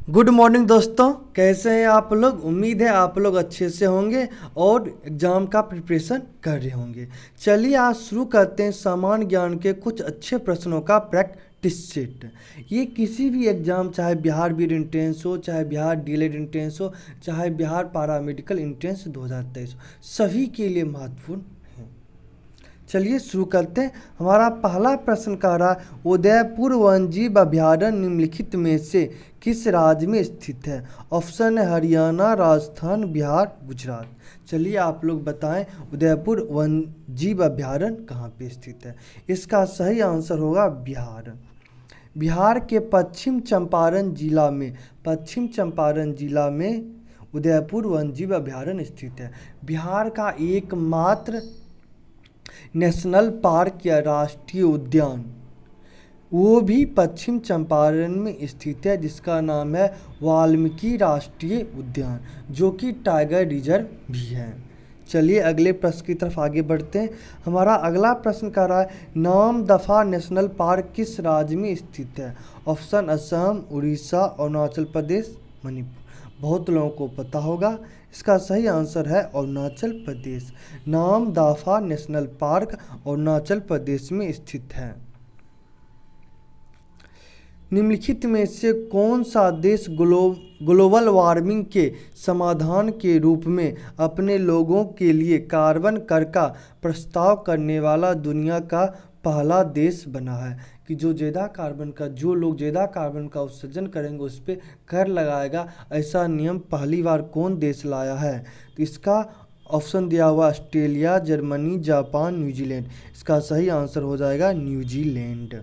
Good morning दोस्तों, कैसे हैं आप लोग। उम्मीद है आप लोग अच्छे से होंगे और एग्ज़ाम का प्रिपरेशन कर रहे होंगे। चलिए आज शुरू करते हैं सामान्य ज्ञान के कुछ अच्छे प्रश्नों का प्रैक्टिस सेट। ये किसी भी एग्ज़ाम, चाहे बिहार बीड एंट्रेंस हो, चाहे बिहार डीएलएड एंट्रेंस हो, चाहे बिहार पैरामेडिकल एंट्रेंस 2023 हो, सभी के लिए महत्वपूर्ण है। चलिए शुरू करते हैं। हमारा पहला प्रश्न कह रहा है, उदयपुर वन्यजीव अभयारण्य निम्नलिखित में से किस राज्य में स्थित है। ऑप्शन है हरियाणा, राजस्थान, बिहार, गुजरात। चलिए आप लोग बताएं उदयपुर वन्यजीव अभयारण्य कहाँ पे स्थित है। इसका सही आंसर होगा बिहार। बिहार के पश्चिम चंपारण जिला में उदयपुर वन्यजीव अभयारण्य स्थित है। बिहार का एकमात्र नेशनल पार्क या राष्ट्रीय उद्यान वो भी पश्चिम चंपारण में स्थित है, जिसका नाम है वाल्मीकि राष्ट्रीय उद्यान, जो कि टाइगर रिजर्व भी है। चलिए अगले प्रश्न की तरफ आगे बढ़ते हैं। हमारा अगला प्रश्न कह रहा है, नामदफा नेशनल पार्क किस राज्य में स्थित है। ऑप्शन असम, उड़ीसा, अरुणाचल प्रदेश, मणिपुर। बहुत लोगों को पता होगा, इसका सही आंसर है अरुणाचल प्रदेश। नामदफा नेशनल पार्क अरुणाचल प्रदेश में स्थित है। निम्नलिखित में से कौन सा देश ग्लोबल वार्मिंग के समाधान के रूप में अपने लोगों के लिए कार्बन कर का प्रस्ताव करने वाला दुनिया का पहला देश बना है। कि जो लोग ज़्यादा कार्बन का उत्सर्जन करेंगे उस पर कर लगाएगा, ऐसा नियम पहली बार कौन देश लाया है। तो इसका ऑप्शन दिया हुआ ऑस्ट्रेलिया, जर्मनी, जापान, न्यूजीलैंड। इसका सही आंसर हो जाएगा न्यूजीलैंड।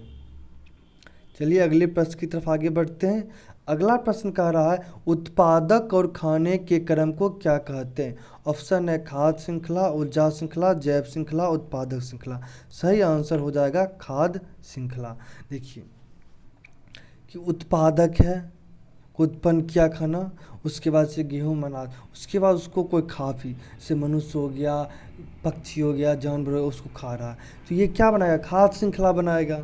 चलिए अगले प्रश्न की तरफ आगे बढ़ते हैं। अगला प्रश्न कह रहा है, उत्पादक और खाने के क्रम को क्या कहते हैं। ऑप्शन है खाद्य श्रृंखला, ऊर्जा श्रृंखला, जैव श्रृंखला, उत्पादक श्रृंखला। सही आंसर हो जाएगा खाद्य श्रृंखला। देखिए कि उत्पादक है, उत्पन्न किया खाना, उसके बाद से गेहूँ अनाज, उसके बाद उसको कोई खा पी, जैसे मनुष्य हो गया, पक्षी हो गया, जानवर हो गया, उसको खा रहा है, तो ये क्या बनाएगा, खाद्य श्रृंखला बनाएगा।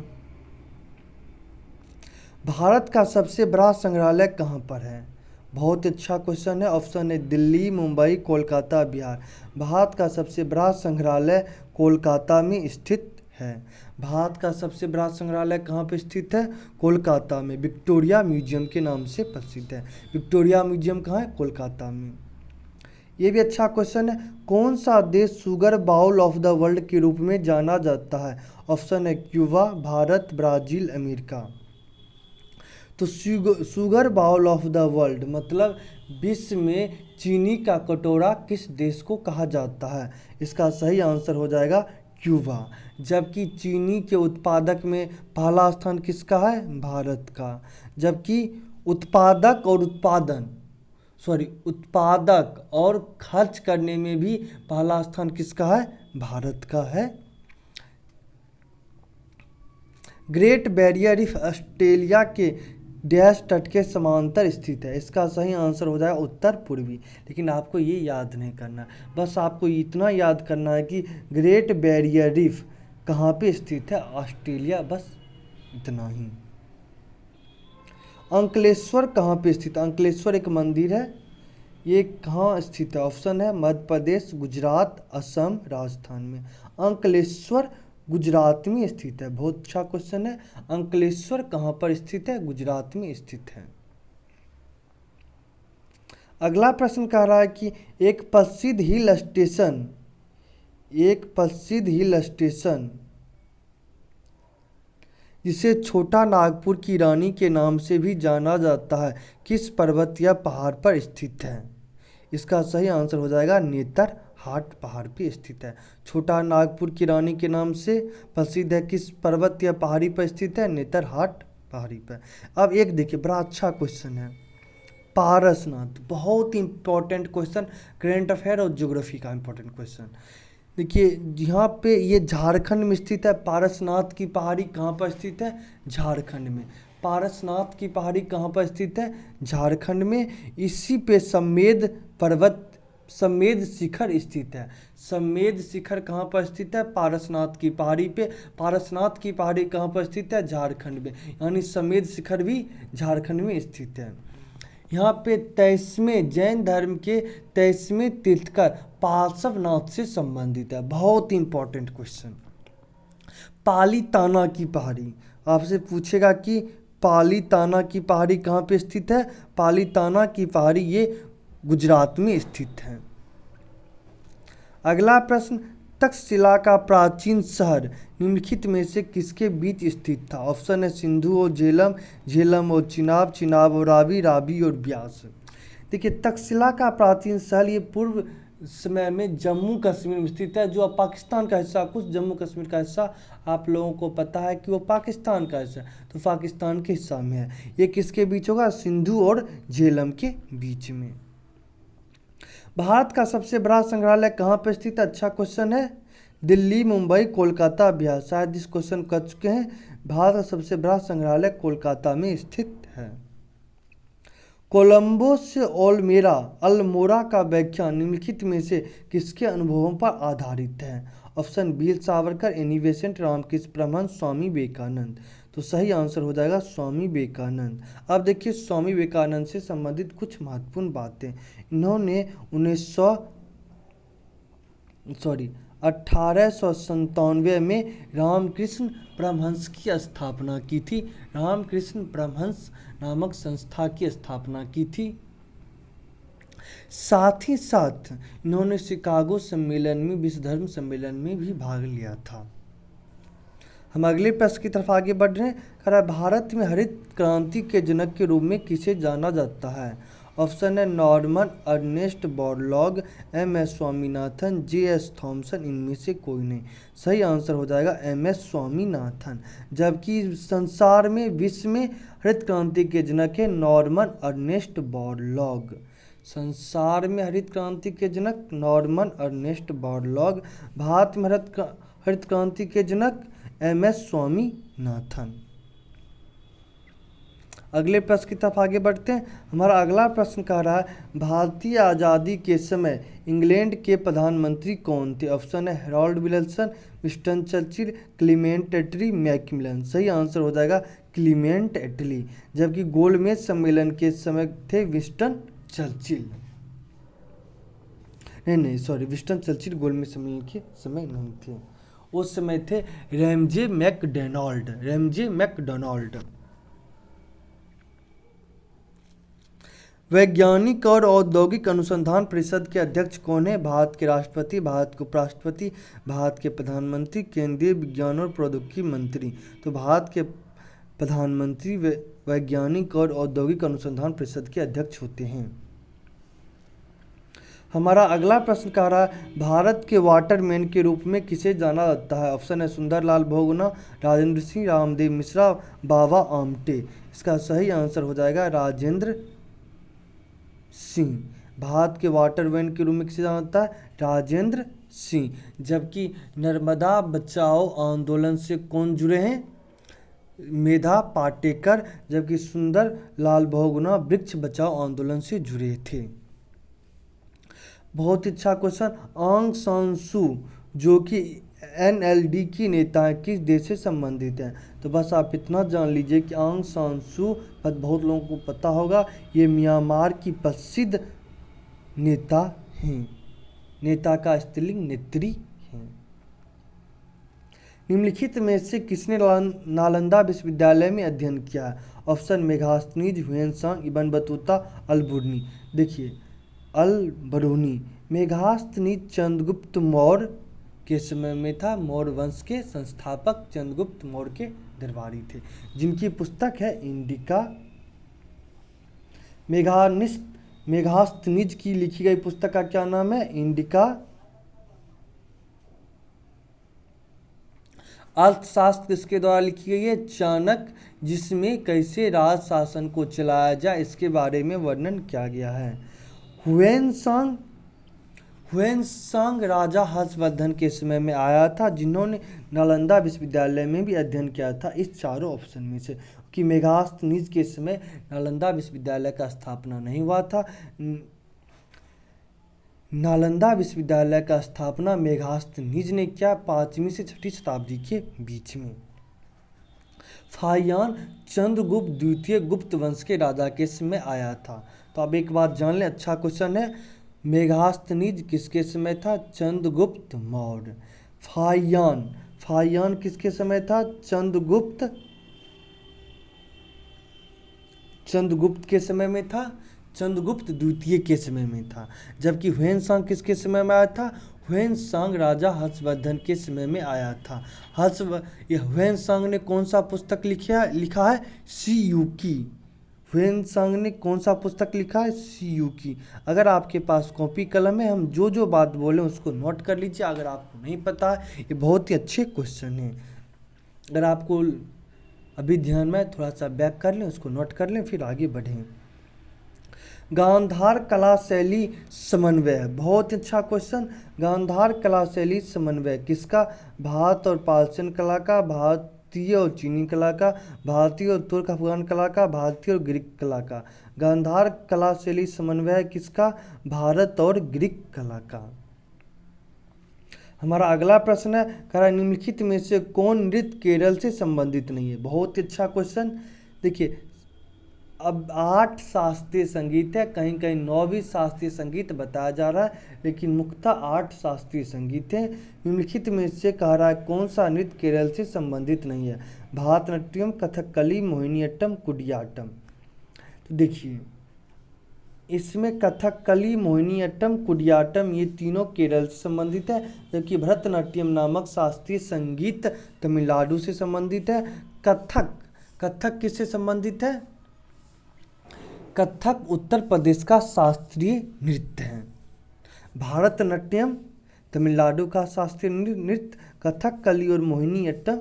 भारत का सबसे बड़ा संग्रहालय कहाँ पर है। बहुत अच्छा क्वेश्चन है। ऑप्शन है दिल्ली, मुंबई, कोलकाता, बिहार। भारत का सबसे बड़ा संग्रहालय कोलकाता में स्थित है। भारत का सबसे बड़ा संग्रहालय कहाँ पर स्थित है, कोलकाता में। विक्टोरिया म्यूजियम के नाम से प्रसिद्ध है। विक्टोरिया म्यूजियम कहाँ है, कोलकाता में। ये भी अच्छा क्वेश्चन है। कौन सा देश sugar bowl of the world के रूप में जाना जाता है। ऑप्शन है क्यूबा, भारत, ब्राज़ील, अमेरिका। तो sugar bowl of the world मतलब विश्व में चीनी का कटोरा किस देश को कहा जाता है। इसका सही आंसर हो जाएगा क्यूबा। जबकि चीनी के उत्पादक में पहला स्थान किसका है, भारत का। जबकि उत्पादक और खर्च करने में भी पहला स्थान किसका है, भारत का है। ग्रेट बैरियर रीफ ऑस्ट्रेलिया के डैश तट के समांतर स्थित है। इसका सही आंसर हो जाएगा उत्तर पूर्वी। लेकिन आपको ये याद नहीं करना, बस आपको इतना याद करना है कि ग्रेट बैरियर रीफ कहाँ पे स्थित है, ऑस्ट्रेलिया, बस इतना ही। अंकलेश्वर कहाँ पे स्थित है। अंकलेश्वर एक मंदिर है, ये कहाँ स्थित है। ऑप्शन है मध्य प्रदेश, गुजरात, असम, राजस्थान में। अंकलेश्वर गुजरात में स्थित है। बहुत अच्छा क्वेश्चन है। अंकलेश्वर कहाँ पर स्थित है, गुजरात में स्थित है। अगला प्रश्न कह रहा है कि एक प्रसिद्ध हिल स्टेशन जिसे छोटा नागपुर की रानी के नाम से भी जाना जाता है, किस पर्वत या पहाड़ पर स्थित है। इसका सही आंसर हो जाएगा नेतरहाट पहाड़ पे स्थित है। छोटा नागपुर की रानी के नाम से प्रसिद्ध है, किस पर्वत या पहाड़ी पर स्थित है, नेतरहाट पहाड़ी पर। अब एक देखिए बड़ा अच्छा क्वेश्चन है, पारसनाथ। बहुत इंपॉर्टेंट क्वेश्चन, करेंट अफेयर और ज्योग्राफी का इंपॉर्टेंट क्वेश्चन। देखिए यहाँ पे ये झारखंड में स्थित है। पारसनाथ की पहाड़ी कहाँ पर स्थित है, झारखंड में। पारसनाथ की पहाड़ी कहाँ पर स्थित है, झारखंड में। इसी पे समेद शिखर स्थित है। समेद शिखर कहाँ पर स्थित है, पारसनाथ की पहाड़ी पे। पारसनाथ की पहाड़ी कहाँ पर स्थित है, झारखंड में। यानी समेद शिखर भी झारखंड में स्थित है। यहाँ पे 23वें जैन धर्म के 23वें तीर्थकर पार्श्वनाथ से संबंधित है। बहुत ही इंपॉर्टेंट क्वेश्चन। पालीताना की पहाड़ी, आपसे पूछेगा कि पालीताना की पहाड़ी कहाँ पे स्थित है। पालीताना की पहाड़ी ये गुजरात में स्थित है। अगला प्रश्न, तक्षशिला का प्राचीन शहर निम्नलिखित में से किसके बीच स्थित था। ऑप्शन है सिंधु और झेलम, झेलम और चिनाब, चिनाब और रावी, रावी और ब्यास। देखिए तक्षशिला का प्राचीन शहर ये पूर्व समय में जम्मू कश्मीर में स्थित है, जो अब पाकिस्तान का हिस्सा, कुछ जम्मू कश्मीर का हिस्सा आप लोगों को पता है कि वो पाकिस्तान का हिस्सा, तो पाकिस्तान के हिस्सा में है। ये किसके बीच होगा, सिंधु और झेलम के बीच में। भारत का सबसे बड़ा संग्रहालय कहाँ पर स्थित है। अच्छा क्वेश्चन है, दिल्ली, मुंबई, कोलकाता, बिहार। शायद इस क्वेश्चन कर चुके हैं। भारत का सबसे बड़ा संग्रहालय कोलकाता में स्थित है। कोलंबो से अल्मोरा का व्याख्यान निम्नलिखित में से किसके अनुभवों पर आधारित है। Option Veer Savarkar, Annie Besant, Ramakrishna Paramhans, Swami Vivekananda. तो सही आंसर हो जाएगा स्वामी विवेकानंद। अब देखिए स्वामी विवेकानंद से संबंधित कुछ महत्वपूर्ण बातें। इन्होंने 1897 में रामकृष्ण परमहंस की स्थापना की थी। रामकृष्ण परमहंस नामक संस्था की स्थापना की थी। साथ ही साथ इन्होंने शिकागो सम्मेलन में, विश्व धर्म सम्मेलन में भी भाग लिया था। हम अगले प्रश्न की तरफ आगे बढ़ रहे हैं। भारत में हरित क्रांति के जनक के रूप में किसे जाना जाता है। ऑप्शन है Norman Ernest Borlaug, M S. Swaminathan, J S. Thomson, इनमें से कोई नहीं। सही आंसर हो जाएगा एम.एस. स्वामीनाथन। जबकि संसार में, विश्व में हरित क्रांति के जनक है नॉर्मन अर्नेस्ट बोरलॉग। संसार में हरित क्रांति के जनक नॉर्मन अर्नेस्ट बोरलॉग। भारत में हरित क्रांति के जनक एम.एस. स्वामीनाथन। अगले प्रश्न की तरफ आगे बढ़ते हैं। हमारा अगला प्रश्न कह रहा है भारतीय आज़ादी के समय इंग्लैंड के प्रधानमंत्री कौन थे। ऑप्शन है Harold Wilson, Winston Churchill, Clement Attlee, Macmillan. सही आंसर हो जाएगा क्लीमेंट एटली। जबकि गोलमेज सम्मेलन के समय थे विंस्टन चर्चिल। विंस्टन चर्चिल गोलमेज सम्मेलन के समय नहीं थे, उस समय थे रैमजे मैकडोनाल्ड। वैज्ञानिक और औद्योगिक अनुसंधान परिषद के अध्यक्ष कौन है। भारत के राष्ट्रपति, भारत के उपराष्ट्रपति, भारत के प्रधानमंत्री, केंद्रीय विज्ञान और प्रौद्योगिकी मंत्री। तो भारत के प्रधानमंत्री वैज्ञानिक और औद्योगिक अनुसंधान परिषद के अध्यक्ष होते हैं। हमारा अगला प्रश्न कह रहा है भारत के वाटरमैन के रूप में किसे जाना जाता है। ऑप्शन है सुंदरलाल बहुगुणा, राजेंद्र सिंह, रामदेव मिश्रा, बाबा आमटे। इसका सही आंसर हो जाएगा राजेंद्र सिंह। भारत के वाटरमैन के रूप में किसे जाना जाता है, राजेंद्र सिंह। जबकि नर्मदा बचाओ आंदोलन से कौन जुड़े हैं, मेधा पाटेकर। जबकि सुंदरलाल बहुगुणा वृक्ष बचाओ आंदोलन से जुड़े थे। बहुत ही अच्छा क्वेश्चन। आंग सान सू जो कि NLD की नेता है, किस देश से संबंधित है। तो बस आप इतना जान लीजिए कि आंग सान सू बहुत लोगों को पता होगा, ये म्यांमार की प्रसिद्ध नेता हैं। नेता का स्त्रीलिंग नेत्री है। निम्नलिखित में से किसने नालंदा विश्वविद्यालय में अध्ययन किया है। Option Megasthenes, Hiuen Tsang, Ibn Battuta, Al-Biruni. देखिए अल-बरूनी। मेघास्थनीज चंद्रगुप्त मौर्य के समय में था। मौर्य वंश के संस्थापक चंद्रगुप्त मौर्य के दरबारी थे, जिनकी पुस्तक है इंडिका। मेघास्थनीज की लिखी गई पुस्तक का क्या नाम है, इंडिका। अर्थशास्त्र किसके द्वारा लिखी गई है, चाणक्य, जिसमें कैसे राज शासन को चलाया जाए इसके बारे में वर्णन किया गया है। ह्वेनसांग राजा हर्षवर्धन के समय में आया था, जिन्होंने नालंदा विश्वविद्यालय में भी अध्ययन किया था इस चारों ऑप्शन में से। कि मेघास्थनीज के समय नालंदा विश्वविद्यालय का स्थापना नहीं हुआ था। नालंदा विश्वविद्यालय का स्थापना मेघास्थनीज ने किया 5वीं से 6वीं शताब्दी के बीच में। फाहियान चंद्रगुप्त द्वितीय गुप्त वंश के राजा के समय आया था। तो अब एक बात जान लें, अच्छा क्वेश्चन है, मेगास्थनीज किसके समय था? चंद्रगुप्त मौर्य। फाहियान किसके समय था? चंद्रगुप्त के समय में था, चंद्रगुप्त द्वितीय के समय में था। जबकि ह्वेनसांग किसके समय में आया था? ह्वेनसांग राजा हर्षवर्धन के समय में आया था। ह्वेनसांग ने कौन सा पुस्तक लिखा है? सीयूकी। ह्वेनसांग ने कौन सा पुस्तक लिखा है? सीयूकी। अगर आपके पास कॉपी कलम है, हम जो जो बात बोले उसको नोट कर लीजिए। अगर आपको नहीं पता है, ये बहुत ही अच्छे क्वेश्चन है। अगर आपको अभी ध्यान में थोड़ा सा बैक कर लें, उसको नोट कर लें, फिर आगे बढ़ें। गांधार कला शैली समन्वय, बहुत अच्छा क्वेश्चन। गांधार कला शैली समन्वय किसका? भारत और पारसियन कला का, भारतीय और चीनी कला का, भारतीय और तुर्क अफगान कला का, भारतीय और ग्रीक कला का। गांधार कला शैली समन्वय किसका? भारत और ग्रीक कला का। हमारा अगला प्रश्न है, कह रहा है निम्नलिखित में से कौन नृत्य केरल से संबंधित नहीं है? बहुत ही अच्छा क्वेश्चन। देखिए, अब 8 शास्त्रीय संगीत है, कहीं कहीं 9 भी शास्त्रीय संगीत बताया जा रहा है, लेकिन मुख्यतः 8 शास्त्रीय संगीत हैं। निम्नलिखित में से कह रहा है कौन सा नृत्य केरल से संबंधित नहीं है? भारतनाट्यम, कथकली, मोहिनीअट्टम, कुडियाट्टम। तो देखिए, इसमें कथकली, मोहिनीअट्टम, कुडियाट्टम ये तीनों केरल से संबंधित है, जबकि भरतनाट्यम नामक शास्त्रीय संगीत तमिलनाडु से संबंधित है। कथक किससे संबंधित है? कथक उत्तर प्रदेश का शास्त्रीय नृत्य है। भारतनाट्यम तमिलनाडु का शास्त्रीय नृत्य, कथकली और मोहिनीअट्टम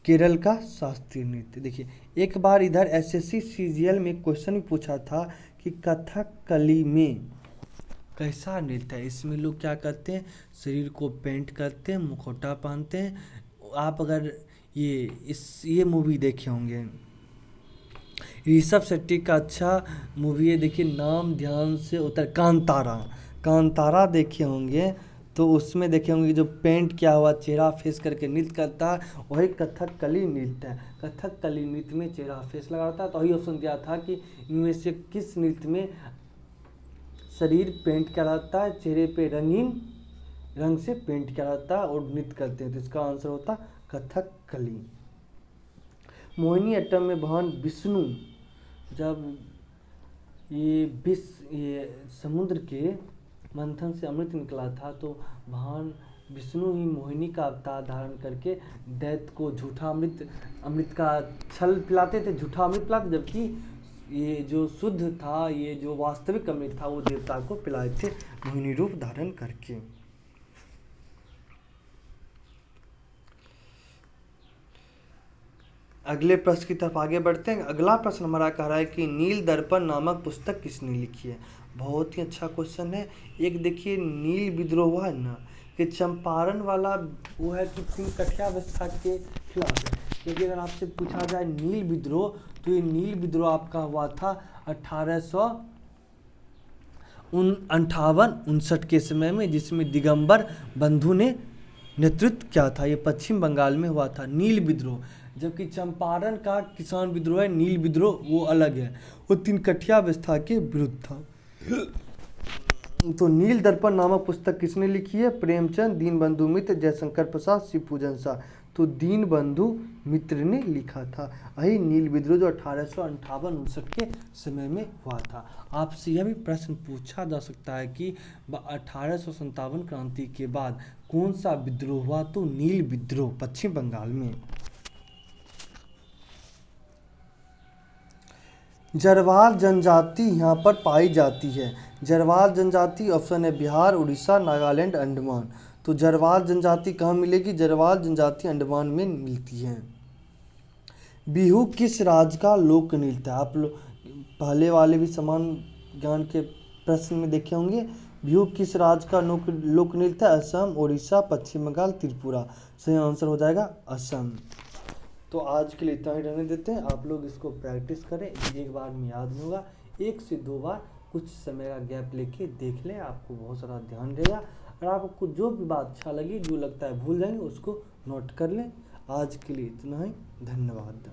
केरल का शास्त्रीय नृत्य। देखिए, एक बार इधर एसएससी सीजीएल में क्वेश्चन भी पूछा था कि कथकली में कैसा नृत्य है। इसमें लोग क्या करते हैं? शरीर को पेंट करते हैं, मुखौटा पहनते हैं। आप अगर ये मूवी देखे होंगे, ऋषभ शेट्टी का अच्छा मूवी है, देखिए नाम ध्यान से कांतारा देखे होंगे, तो उसमें देखे होंगे जो पेंट किया हुआ चेहरा फेस करके नृत्य करता है, वही कथकली नृत्य है। कथकली नृत्य में चेहरा फेस लगाता है। तो वही ऑप्शन दिया था कि इनमें से किस नृत्य में शरीर पेंट किया जाता है, चेहरे पे रंगीन रंग से पेंट किया जाता है और नृत्य करते हैं। तो इसका आंसर होता कथकली। मोहिनीअट्टम में भगवान विष्णु जब ये समुद्र के मंथन से अमृत निकला था, तो भगवान विष्णु ही मोहिनी का अवतार धारण करके दैत्य को झूठा अमृत का छल पिलाते थे, झूठा अमृत पिलाते, जबकि ये जो शुद्ध था, ये जो वास्तविक अमृत था, वो देवता को पिलाए थे मोहिनी रूप धारण करके। अगले प्रश्न की तरफ आगे बढ़ते हैं। अगला प्रश्न हमारा कह रहा है कि नील दर्पण नामक पुस्तक किसने लिखी है? बहुत ही अच्छा क्वेश्चन है। एक देखिए, नील विद्रोह हुआ है ना, कि चंपारण वाला वो है कि 3 कठिया व्यवस्था के खिलाफ है। क्योंकि अगर आपसे पूछा जाए नील विद्रोह, तो ये नील विद्रोह आपका हुआ था 1858-59 के समय में, जिसमें दिगंबर बंधु ने नेतृत्व किया था। ये पश्चिम बंगाल में हुआ था नील विद्रोह। जबकि चंपारण का किसान विद्रोह है, नील विद्रोह वो अलग है, वो 3 कठिया व्यवस्था के विरुद्ध था। तो नील दर्पण नामक पुस्तक किसने लिखी है? प्रेमचंद, दीनबंधु मित्र, जयशंकर प्रसाद, शिवपूजन शाह। तो दीनबंधु मित्र ने लिखा था। यही नील विद्रोह जो 1858-59 के समय में हुआ था। आपसे यह भी प्रश्न पूछा जा सकता है कि 1857 क्रांति के बाद कौन सा विद्रोह हुआ? तो नील विद्रोह पश्चिम बंगाल में। जरवाल जनजाति यहाँ पर पाई जाती है। जरवाल जनजाति ऑप्शन है बिहार, उड़ीसा, नागालैंड, अंडमान। तो जरवाल जनजाति कहाँ मिलेगी? जरवाल जनजाति अंडमान में मिलती है। बिहू किस राज्य का लोक नृत्य है? आप लोग पहले वाले भी समान ज्ञान के प्रश्न में देखे होंगे। बिहू किस राज्य का लोक नृत्य है? असम, उड़ीसा, पश्चिम बंगाल, त्रिपुरा। सही आंसर हो जाएगा असम। तो आज के लिए इतना ही रहने देते हैं। आप लोग इसको प्रैक्टिस करें, एक बार में याद नहीं होगा, 1 से 2 बार कुछ समय का गैप लेके देख लें, आपको बहुत सारा ध्यान रहेगा। और आपको जो भी बात अच्छा लगी, जो लगता है भूल जाएंगे, उसको नोट कर लें। आज के लिए इतना ही, धन्यवाद।